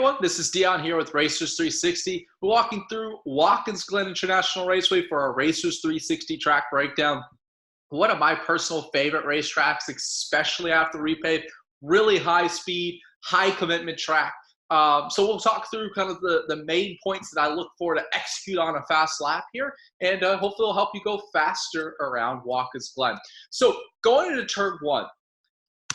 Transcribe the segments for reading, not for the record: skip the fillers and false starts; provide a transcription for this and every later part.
everyone, this is Dion here with Racers 360. We're walking through Watkins Glen International Raceway for our Racers 360 track breakdown. One of my personal favorite racetracks, especially after repave. Really high speed, high commitment track. So we'll talk through kind of the main points that I look for to execute on a fast lap here, and hopefully it'll help you go faster around Watkins Glen. So going into turn one,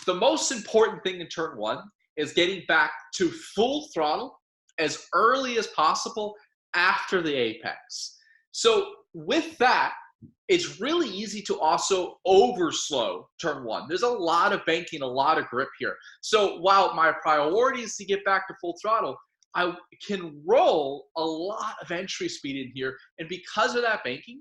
the most important thing in turn one is getting back to full throttle as early as possible after the apex. So with that, it's really easy to also overslow turn one. There's a lot of banking, a lot of grip here. So while my priority is to get back to full throttle, I can roll a lot of entry speed in here. And because of that banking,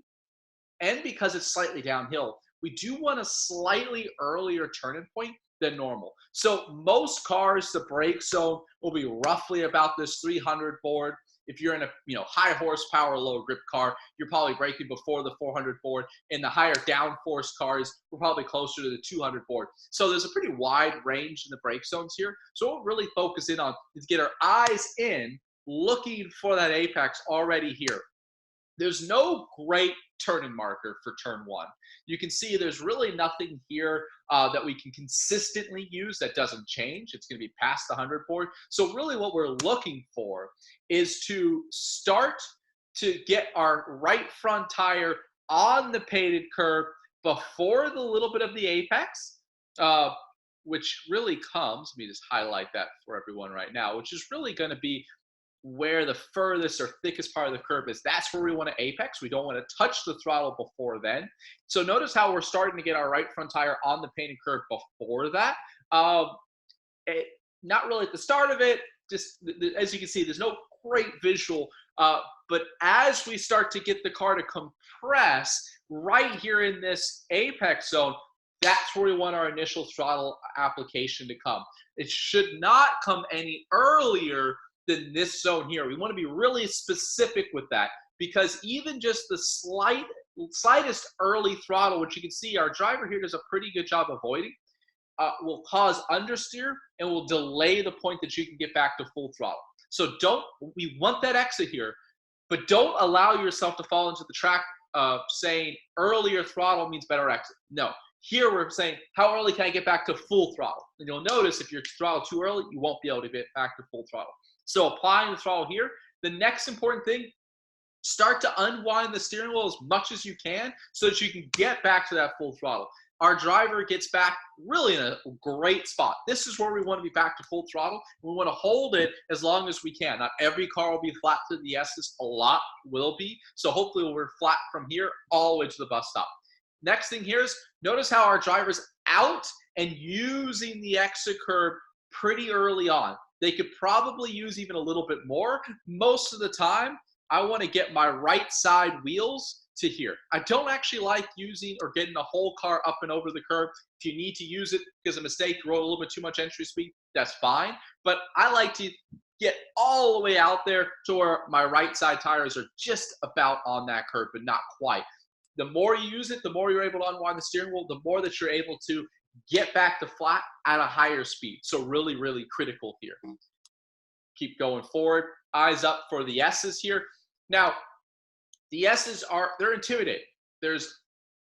and because it's slightly downhill, we do want a slightly earlier turning point than normal. So most cars, the brake zone will be roughly about this 300 board. If you're in a high horsepower, low grip car, you're probably braking before the 400 board. In the higher downforce cars, we're probably closer to the 200 board. So there's a pretty wide range in the brake zones here. So what we're really focusing on is get our eyes in, looking for that apex already here. There's no great turning marker for turn one. You can see there's really nothing here that we can consistently use that doesn't change. It's going to be past the 100 board. So really what we're looking for is to start to get our right front tire on the painted curb before the little bit of the apex, which really comes, let me just highlight that for everyone right now, which is really going to be where the furthest or thickest part of the curb is. That's where we want to apex. We don't want to touch the throttle before then. So notice how we're starting to get our right front tire on the painted curb before that. Not really at the start of it. Just as you can see, there's no great visual. But as we start to get the car to compress right here in this apex zone, that's where we want our initial throttle application to come. It should not come any earlier than this zone here. We want to be really specific with that, because even just the slightest early throttle, which you can see our driver here does a pretty good job avoiding, will cause understeer and will delay the point that you can get back to full throttle. So we want that exit here, but don't allow yourself to fall into the track saying earlier throttle means better exit. No. Here we're saying, how early can I get back to full throttle? And you'll notice if you're throttle too early, you won't be able to get back to full throttle. So applying the throttle here, the next important thing, start to unwind the steering wheel as much as you can so that you can get back to that full throttle. Our driver gets back really in a great spot. This is where we want to be back to full throttle. We want to hold it as long as we can. Not every car will be flat to the S's. A lot will be. So hopefully we're flat from here all the way to the bus stop. Next thing here is notice how our driver's out and using the exit curb pretty early on. They could probably use even a little bit more. Most of the time, I want to get my right side wheels to here. I don't actually like using or getting the whole car up and over the curb. If you need to use it because of a mistake, you roll a little bit too much entry speed, that's fine. But I like to get all the way out there to where my right side tires are just about on that curb, but not quite. The more you use it, the more you're able to unwind the steering wheel, the more that you're able to get back to flat at a higher speed. So really, really critical here. Keep going forward. Eyes up for the S's here. Now, the S's they're intimidating.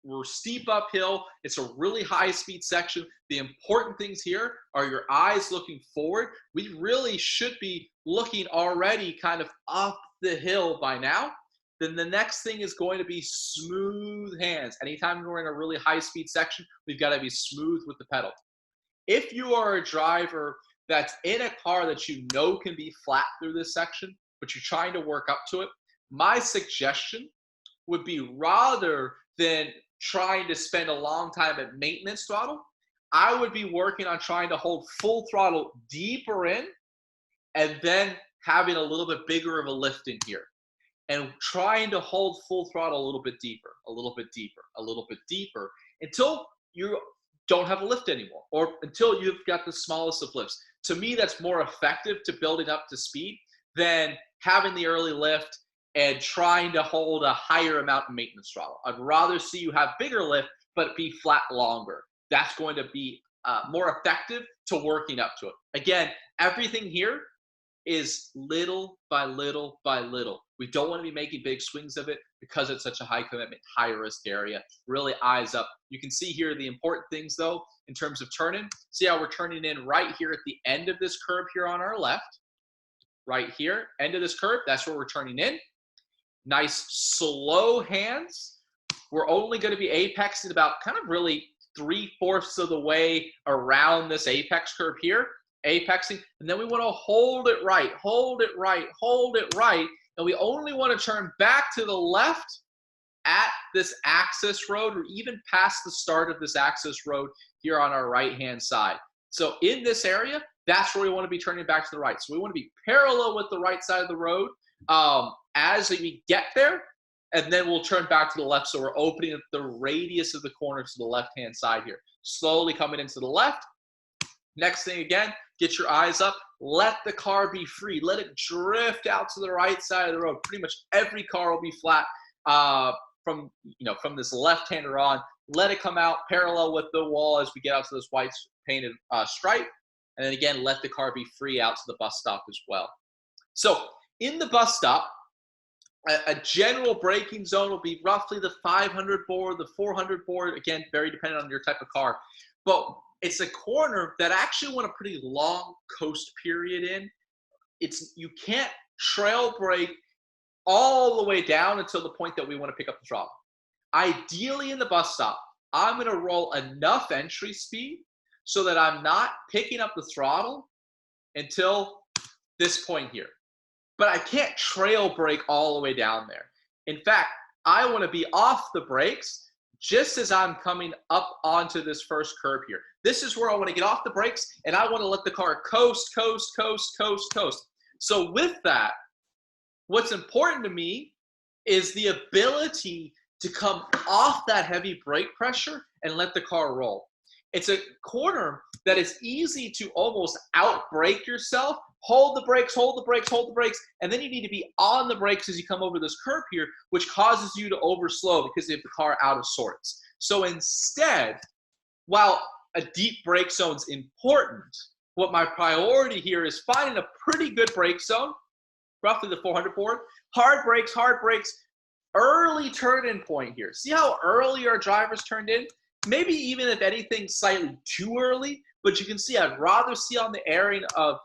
We're steep uphill. It's a really high speed section. The important things here are your eyes looking forward. We really should be looking already kind of up the hill by now. Then the next thing is going to be smooth hands. Anytime we're in a really high speed section, we've got to be smooth with the pedal. If you are a driver that's in a car that you know can be flat through this section, but you're trying to work up to it, my suggestion would be, rather than trying to spend a long time at maintenance throttle, I would be working on trying to hold full throttle deeper in and then having a little bit bigger of a lift in here. And trying to hold full throttle a little bit deeper, a little bit deeper, a little bit deeper, until you don't have a lift anymore, or until you've got the smallest of lifts. To me, that's more effective to building up to speed than having the early lift and trying to hold a higher amount of maintenance throttle. I'd rather see you have bigger lift, but be flat longer. That's going to be more effective to working up to it. Again, everything here is little by little by little. We don't want to be making big swings of it because it's such a high commitment, high risk area. Really eyes up. You can see here the important things though in terms of turning. See how we're turning in right here at the end of this curve here on our left. Right here, end of this curve, that's where we're turning in. Nice slow hands. We're only going to be apexing about kind of really 3/4 of the way around this apex curve here. Apexing, and then we want to hold it right, hold it right, hold it right, and we only want to turn back to the left at this access road or even past the start of this access road here on our right hand side. So in this area, that's where we want to be turning back to the right. So we want to be parallel with the right side of the road as we get there, and then we'll turn back to the left. So we're opening up the radius of the corner to the left-hand side here. Slowly coming into the left. Next thing again, get your eyes up. Let the car be free. Let it drift out to the right side of the road. Pretty much every car will be flat from this left-hander on. Let it come out parallel with the wall as we get out to this white painted stripe. And then again, let the car be free out to the bus stop as well. So in the bus stop, a general braking zone will be roughly the 500 board, the 400 board, again, very dependent on your type of car. But it's a corner that I actually want a pretty long coast period in. You can't trail brake all the way down until the point that we want to pick up the throttle. Ideally in the bus stop, I'm going to roll enough entry speed so that I'm not picking up the throttle until this point here. But I can't trail brake all the way down there. In fact, I want to be off the brakes just as I'm coming up onto this first curb here. This is where I want to get off the brakes, and I want to let the car coast, coast, coast, coast, coast. So with that, what's important to me is the ability to come off that heavy brake pressure and let the car roll. It's a corner that is easy to almost out-brake yourself. Hold the brakes, hold the brakes, hold the brakes, and then you need to be on the brakes as you come over this curb here, which causes you to overslow because you have the car out of sorts. So instead, while a deep brake zone's important, what my priority here is finding a pretty good brake zone, roughly the 400 board, hard brakes, early turn-in point here. See how early our drivers turned in? Maybe even if anything slightly too early, but you can see I'd rather see on the airing of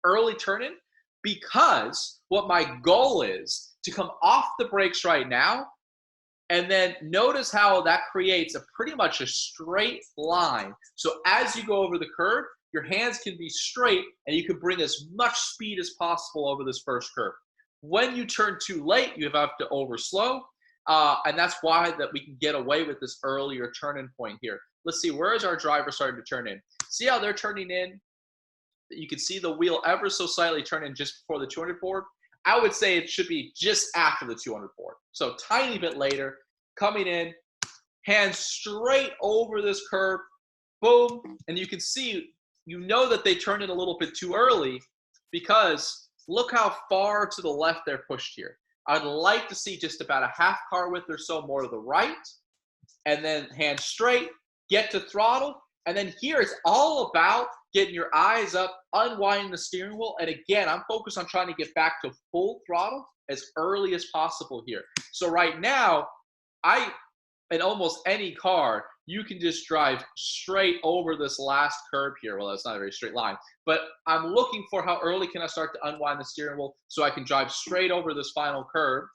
early turn-in, because what my goal is to come off the brakes right now, and then notice how that creates pretty much a straight line. So as you go over the curve, your hands can be straight and you can bring as much speed as possible over this first curve. When you turn too late, you have to overslow, and that's why that we can get away with this earlier turn-in point here. Let's see, where is our driver starting to turn in? See how they're turning in? You can see the wheel ever so slightly turn in just before the 200 board. I would say it should be just after the 200 board. So tiny bit later, coming in, hands straight over this curve, boom. And you can see, you know that they turned in a little bit too early because look how far to the left they're pushed here. I'd like to see just about a half car width or so more to the right, and then hands straight, get to throttle. And then here it's all about getting your eyes up, unwinding the steering wheel. And again, I'm focused on trying to get back to full throttle as early as possible here. So right now, in almost any car, you can just drive straight over this last curb here. Well, that's not a very straight line, but I'm looking for how early can I start to unwind the steering wheel so I can drive straight over this final curb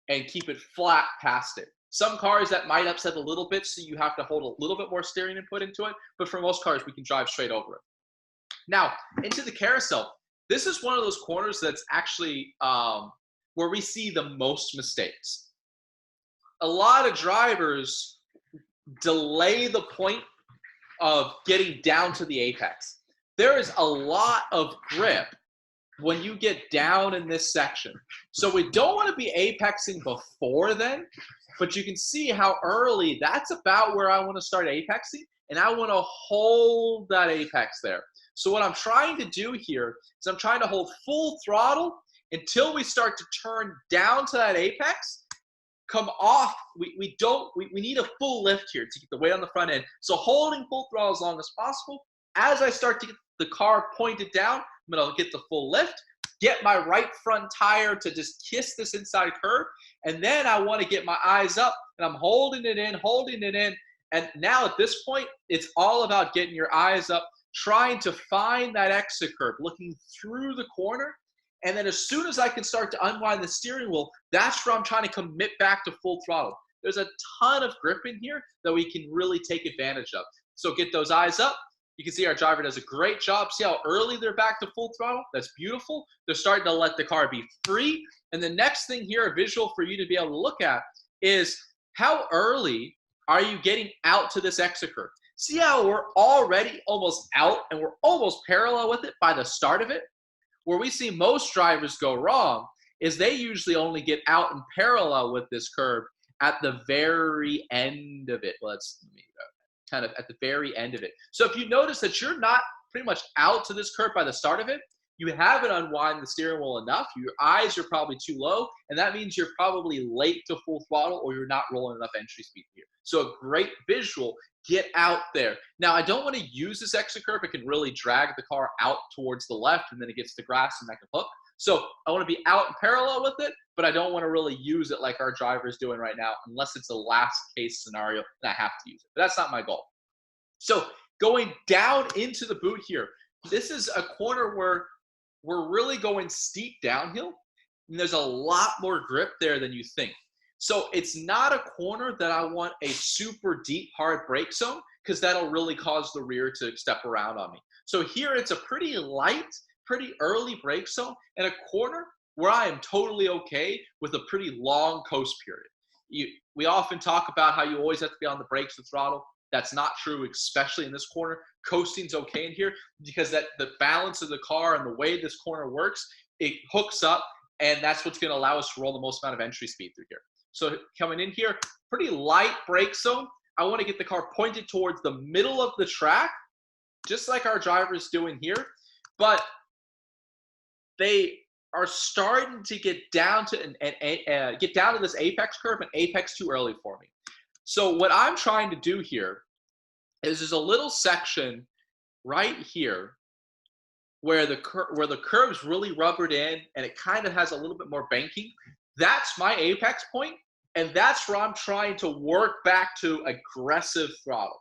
and keep it flat past it. Some cars that might upset a little bit, so you have to hold a little bit more steering input into it, but for most cars, we can drive straight over it. Now, into the carousel. This is one of those corners that's actually where we see the most mistakes. A lot of drivers delay the point of getting down to the apex. There is a lot of grip when you get down in this section. So we don't want to be apexing before then, but you can see how early, that's about where I want to start apexing, and I want to hold that apex there. So what I'm trying to do here is I'm trying to hold full throttle until we start to turn down to that apex, come off. We need a full lift here to get the weight on the front end. So holding full throttle as long as possible. As I start to get the car pointed down, I'm going to get the full lift, get my right front tire to just kiss this inside curb, and then I want to get my eyes up, and I'm holding it in, and now at this point, it's all about getting your eyes up, trying to find that exit curb, looking through the corner, and then as soon as I can start to unwind the steering wheel, that's where I'm trying to commit back to full throttle. There's a ton of grip in here that we can really take advantage of. So get those eyes up. You can see our driver does a great job. See how early they're back to full throttle? That's beautiful. They're starting to let the car be free. And the next thing here, a visual for you to be able to look at, is how early are you getting out to this exit curve? See how we're already almost out and we're almost parallel with it by the start of it? Where we see most drivers go wrong is they usually only get out and parallel with this curve at the very end of it. Well, let's kind of at the very end of it. So if you notice that you're not pretty much out to this curve by the start of it, you haven't unwound the steering wheel enough, your eyes are probably too low, and that means you're probably late to full throttle or you're not rolling enough entry speed here. So a great visual, get out there. Now, I don't want to use this exit curve. It can really drag the car out towards the left, and then it gets to grass and that can hook. So I want to be out in parallel with it, but I don't want to really use it like our driver is doing right now, unless it's a last case scenario and I have to use it. But that's not my goal. So going down into the boot here, this is a corner where we're really going steep downhill, and there's a lot more grip there than you think. So it's not a corner that I want a super deep, hard brake zone, because that'll really cause the rear to step around on me. So here it's a pretty light, pretty early brake zone, and a corner where I am totally okay with a pretty long coast period. We often talk about how you always have to be on the brakes and throttle. That's not true, especially in this corner. Coasting's okay in here because the balance of the car and the way this corner works, it hooks up, and that's what's going to allow us to roll the most amount of entry speed through here. So coming in here, pretty light brake zone. I want to get the car pointed towards the middle of the track, just like our driver is doing here. But they are starting to get down to this apex curve, and apex too early for me. So what I'm trying to do here is there's a little section right here where the curve's really rubbered in and it kind of has a little bit more banking. That's my apex point, and that's where I'm trying to work back to aggressive throttle.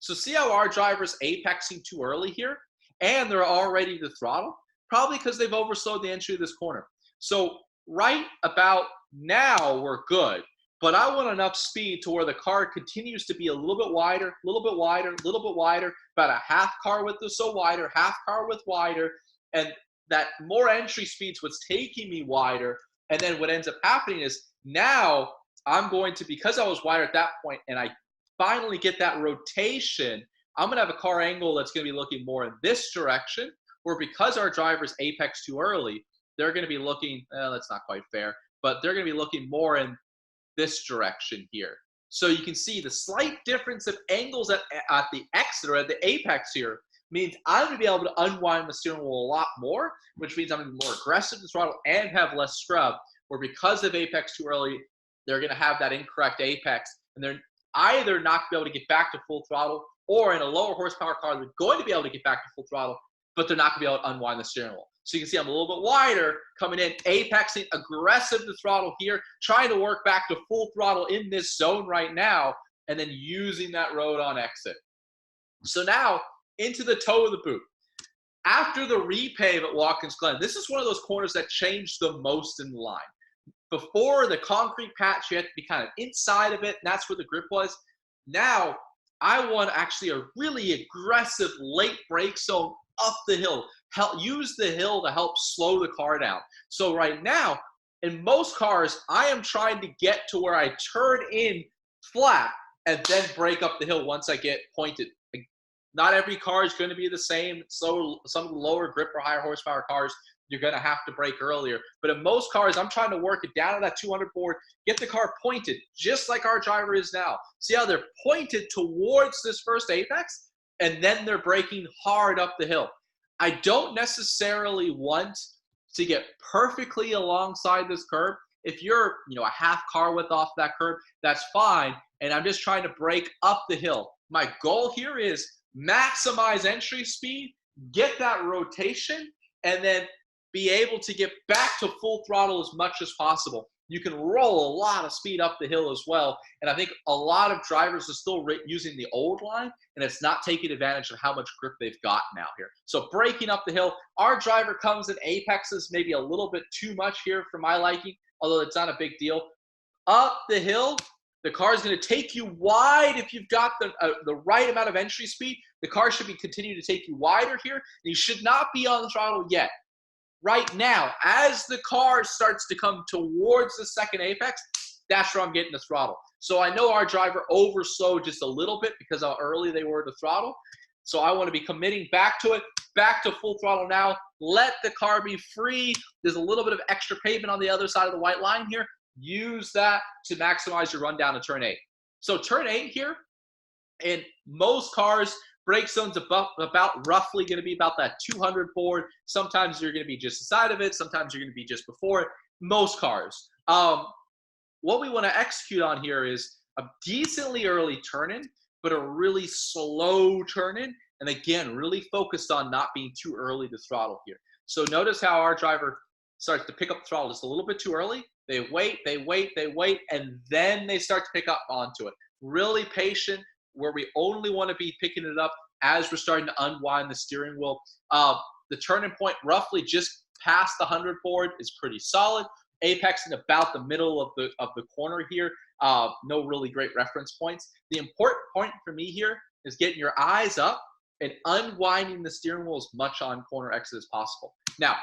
So see how our driver's apexing too early here, and they're already to throttle? Probably because they've overslowed the entry of this corner. So right about now, we're good. But I want enough speed to where the car continues to be a little bit wider, a little bit wider, a little bit wider, about a half car width or so wider, half car width wider, and that more entry speed's what's taking me wider. And then what ends up happening is now I'm going to, because I was wider at that point and I finally get that rotation, I'm going to have a car angle that's going to be looking more in this direction, where because our driver's apex too early, they're going to be looking, that's not quite fair, but they're going to be looking more in this direction here. So you can see the slight difference of angles at the exit or at the apex here means I'm going to be able to unwind the steering wheel a lot more, which means I'm going to be more aggressive to throttle and have less scrub, where because of apex too early, they're going to have that incorrect apex, and they're either not going to be able to get back to full throttle, or in a lower horsepower car, they're going to be able to get back to full throttle, but they're not going to be able to unwind the steering wheel. So you can see I'm a little bit wider coming in, apexing, aggressive to throttle here, trying to work back to full throttle in this zone right now, and then using that road on exit. So now into the toe of the boot. After the repave at Watkins Glen, this is one of those corners that changed the most in the line. Before the concrete patch, you had to be kind of inside of it, and that's where the grip was. Now I want actually a really aggressive late brake zone up the hill. Use the hill to help slow the car down. So right now, in most cars, I am trying to get to where I turn in flat and then brake up the hill once I get pointed. Not every car is going to be the same. So some lower grip or higher horsepower cars, you're going to have to brake earlier. But in most cars, I'm trying to work it down to that 200 board, get the car pointed, just like our driver is now. See how they're pointed towards this first apex, and then they're braking hard up the hill. I don't necessarily want to get perfectly alongside this curb. If you're, a half car width off that curb, that's fine. And I'm just trying to brake up the hill. My goal here is maximize entry speed, get that rotation, and then be able to get back to full throttle as much as possible. You can roll a lot of speed up the hill as well. And I think a lot of drivers are still using the old line, and it's not taking advantage of how much grip they've got now here. So breaking up the hill, our driver comes in apexes maybe a little bit too much here for my liking, although it's not a big deal. Up the hill, the car is going to take you wide if you've got the right amount of entry speed. The car should be continuing to take you wider here, and you should not be on the throttle yet. Right now, as the car starts to come towards the second apex, that's where I'm getting the throttle. So I know our driver overslowed just a little bit because how early they were to throttle. So I want to be committing back to it, back to full throttle now. Let the car be free. There's a little bit of extra pavement on the other side of the white line here. Use that to maximize your run down to turn 8. So turn 8 here, in most cars, brake zone's about roughly going to be about that 200 forward. Sometimes you're going to be just inside of it. Sometimes you're going to be just before it. Most cars. What we want to execute on here is a decently early turn-in, but a really slow turn-in. And again, really focused on not being too early to throttle here. So notice how our driver starts to pick up the throttle just a little bit too early. They wait, and then they start to pick up onto it. Really patient, where we only want to be picking it up as we're starting to unwind the steering wheel. The turning point roughly just past the 100 forward is pretty solid. Apex in about the middle of the corner here. No really great reference points. The important point for me here is getting your eyes up and unwinding the steering wheel as much on corner exit as possible. Now,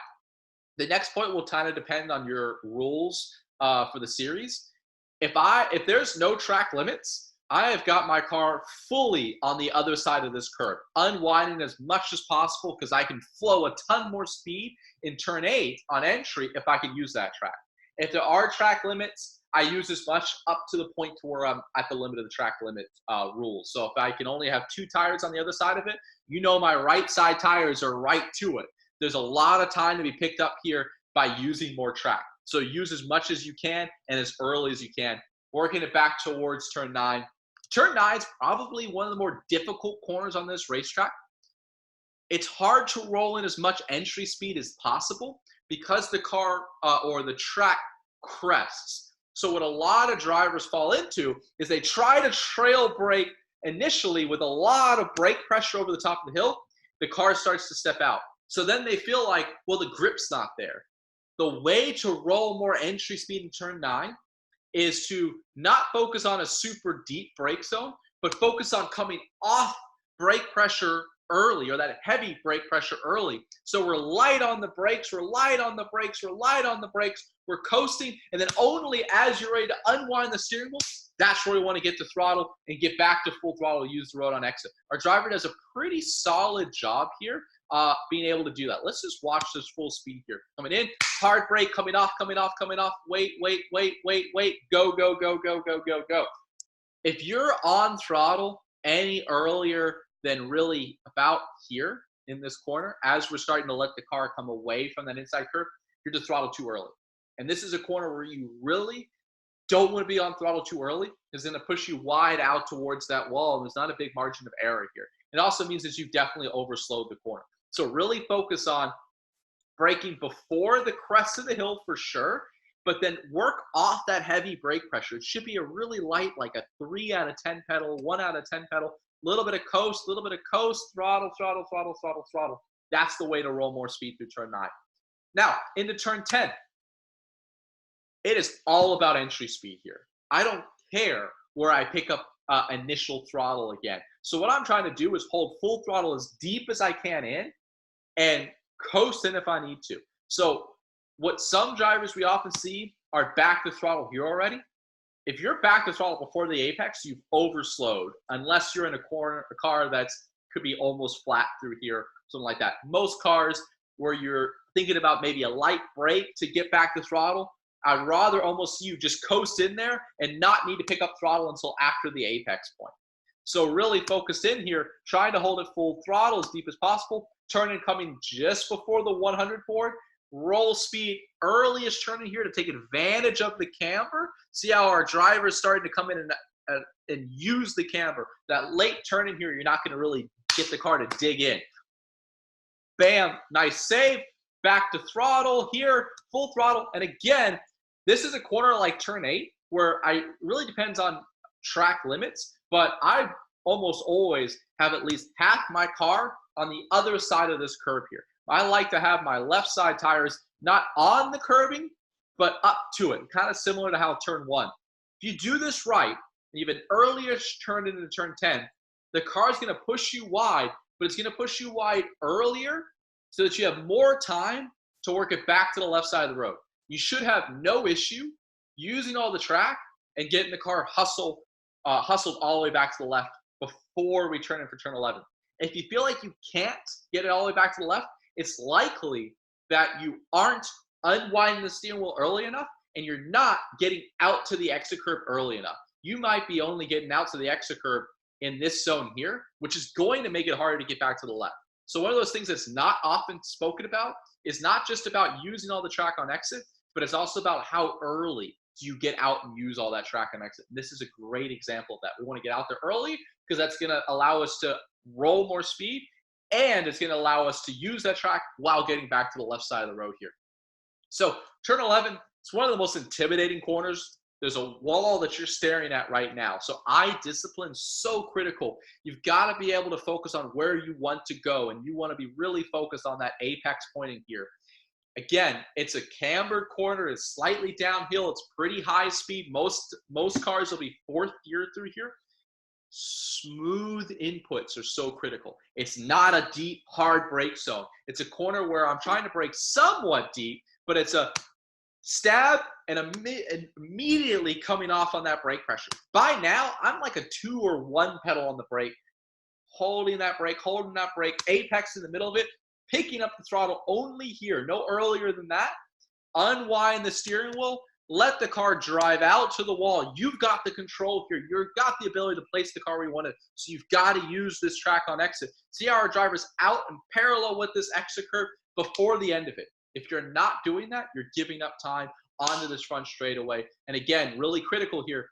the next point will kind of depend on your rules for the series. If there's no track limits, I have got my car fully on the other side of this curve, unwinding as much as possible because I can flow a ton more speed in turn 8 on entry if I can use that track. If there are track limits, I use as much up to the point to where I'm at the limit of the track limit rules. So if I can only have 2 tires on the other side of it, you know my right side tires are right to it. There's a lot of time to be picked up here by using more track. So use as much as you can and as early as you can, working it back towards turn 9. Turn 9 is probably one of the more difficult corners on this racetrack. It's hard to roll in as much entry speed as possible because the car or the track crests. So what a lot of drivers fall into is they try to trail brake initially with a lot of brake pressure over the top of the hill. The car starts to step out. So then they feel like, well, the grip's not there. The way to roll more entry speed in turn 9 is to not focus on a super deep brake zone, but focus on coming off brake pressure early, or that heavy brake pressure early. So we're light on the brakes, we're light on the brakes, we're light on the brakes, we're coasting, and then only as you're ready to unwind the steering wheel, that's where we want to get to throttle and get back to full throttle, use the road on exit. Our driver does a pretty solid job here being able to do that. Let's just watch this full speed here. Coming in, hard brake, coming off, wait, go. If you're on throttle any earlier than really about here in this corner, as we're starting to let the car come away from that inside curve, you're to throttle too early. And this is a corner where you really don't want to be on throttle too early. It's going to push you wide out towards that wall, and there's not a big margin of error here. It also means that you've definitely overslowed the corner. So really focus on braking before the crest of the hill for sure, but then work off that heavy brake pressure. It should be a really light, like a 3 out of 10 pedal, 1 out of 10 pedal, little bit of coast, throttle. That's the way to roll more speed through turn 9. Now, into turn 10. It is all about entry speed here. I don't care where I pick up initial throttle again. So what I'm trying to do is hold full throttle as deep as I can in and coast in if I need to. So what some drivers we often see are back to throttle here already. If you're back to throttle before the apex, you've overslowed, unless you're in a car that's could be almost flat through here, something like that. Most cars where you're thinking about maybe a light brake to get back to throttle, I'd rather almost see you just coast in there and not need to pick up throttle until after the apex point. So really focused in here, trying to hold it full throttle as deep as possible, turning coming just before the 100 forward, roll speed earliest turning here to take advantage of the camber. See how our driver is starting to come in and use the camber. That late turning here, you're not going to really get the car to dig in. Bam, nice save. back to throttle here, full throttle. And again, this is a corner like turn 8 where I really depends on track limits, but I almost always have at least half my car on the other side of this curb here. I like to have my left side tires not on the curbing, but up to it, kind of similar to how turn 1. If you do this right, and you have an earlier turn into turn 10, the car is going to push you wide, but it's going to push you wide earlier so that you have more time to work it back to the left side of the road. You should have no issue using all the track and getting the car hustled all the way back to the left before we turn in for turn 11. If you feel like you can't get it all the way back to the left, it's likely that you aren't unwinding the steering wheel early enough and you're not getting out to the exit curb early enough. You might be only getting out to the exit curb in this zone here, which is going to make it harder to get back to the left. So one of those things that's not often spoken about is not just about using all the track on exit, but it's also about how early do you get out and use all that track on exit. And this is a great example of that. We want to get out there early because that's going to allow us to roll more speed, and it's going to allow us to use that track while getting back to the left side of the road here. So turn 11, it's one of the most intimidating corners. There's a wall that you're staring at right now. So eye discipline is so critical. You've got to be able to focus on where you want to go, and you want to be really focused on that apex pointing here. Again, it's a cambered corner. It's slightly downhill. It's pretty high speed. Most cars will be 4th gear through here. Smooth inputs are so critical. It's not a deep, hard brake zone. It's a corner where I'm trying to brake somewhat deep, but it's a stab and immediately coming off on that brake pressure. By now, I'm like a 2 or 1 pedal on the brake, holding that brake, apex in the middle of it, picking up the throttle only here, no earlier than that. Unwind the steering wheel, let the car drive out to the wall. You've got the control here. You've got the ability to place the car where you want it. So you've got to use this track on exit. See how our driver's out and parallel with this exit curve before the end of it. If you're not doing that, you're giving up time onto this front straightaway. And again, really critical here,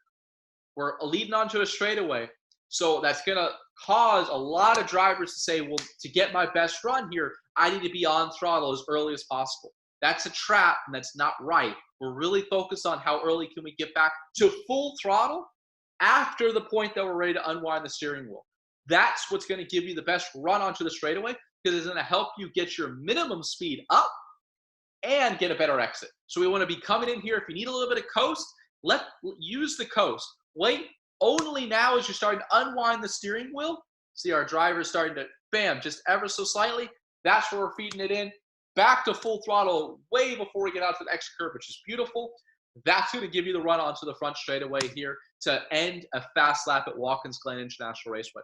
we're leading onto a straightaway. So that's going to cause a lot of drivers to say, well, to get my best run here, I need to be on throttle as early as possible. That's a trap, and that's not right. We're really focused on how early can we get back to full throttle after the point that we're ready to unwind the steering wheel. That's what's going to give you the best run onto the straightaway, because it's going to help you get your minimum speed up and get a better exit. So we want to be coming in here. If you need a little bit of coast, use the coast. Wait only now as you're starting to unwind the steering wheel. See our driver's starting to, bam, just ever so slightly. That's where we're feeding it in. Back to full throttle way before we get out to the exit curve, which is beautiful. That's going to give you the run onto the front straightaway here to end a fast lap at Watkins Glen International Raceway.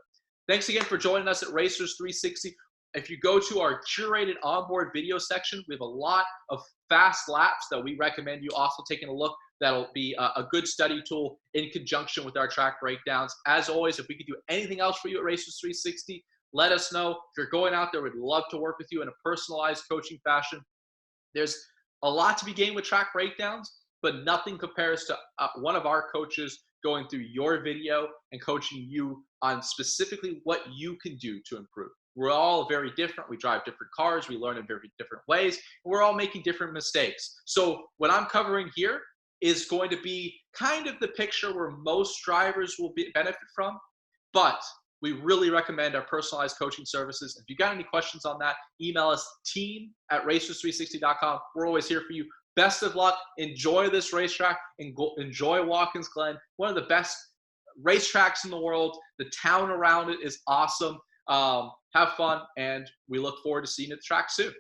Thanks again for joining us at Racers 360. If you go to our curated onboard video section, we have a lot of fast laps that we recommend you also taking a look. That'll be a good study tool in conjunction with our track breakdowns. As always, if we could do anything else for you at Racers 360, let us know. If you're going out there, we'd love to work with you in a personalized coaching fashion. There's a lot to be gained with track breakdowns, but nothing compares to one of our coaches going through your video and coaching you on specifically what you can do to improve. We're all very different. We drive different cars. We learn in very different ways. And we're all making different mistakes. So what I'm covering here is going to be kind of the picture where most drivers will benefit from, but we really recommend our personalized coaching services. If you got any questions on that, email us team@racers360.com. We're always here for you. Best of luck. Enjoy this racetrack and enjoy Watkins Glen, one of the best racetracks in the world. The town around it is awesome. Have fun, and we look forward to seeing you at the track soon.